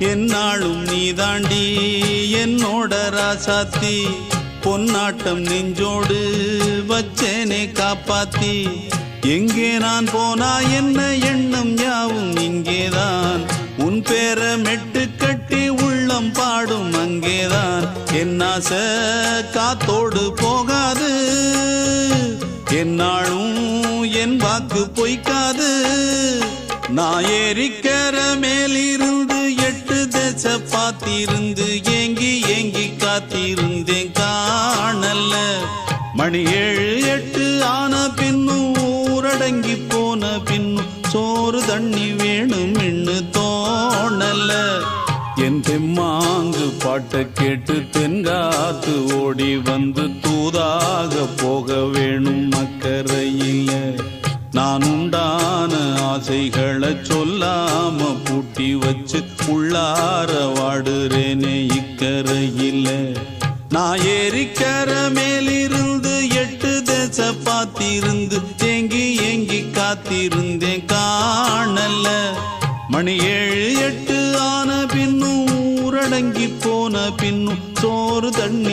என்னாலும் நீதாண்டி என்னோட ராசாத்தி பொன்னாட்டம் நெஞ்சோடு வச்சேனே காப்பாத்தி எங்கே நான் போனா என்ன எண்ணம் யாவும் இங்கேதான் உன் பேர மெட்டு கட்டி உள்ளம் பாடும் அங்கேதான் என் ஆசை காத்தோடு போகாது என்னாலும் என் வாக்கு பொய்க்காது நான் ஏறிக்கர மேலிருந்து 8 தேச பார்த்திருந்து ஏங்கி ஏங்கி காத்திருந்தேன் காணல்ல மணி 7 8 ஆன பின்னும் ஊரடங்கி போன பின்னும் சோறு தண்ணி வேணும் இன்னு தோணல என் தெம்மாங்கு பாட்டை கேட்டு தென்காத்து ஓடி வந்து தூதாக போக வேணும் அக்கறையில நான் உண்டான ஆசைகளை சொல்லாம பூட்டி வச்சு உள்ளார வாடுறேனே இக்கரையில நான் ஏறிக்கர மேலிருந்து 8 தேச பார்த்திருந்து ஏங்கி ஏங்கி காத்திருந்தேன் காணல மணி 7 8 ஆன பின்னும் ஊரடங்கி போன பின்னும் சோறு தண்ணி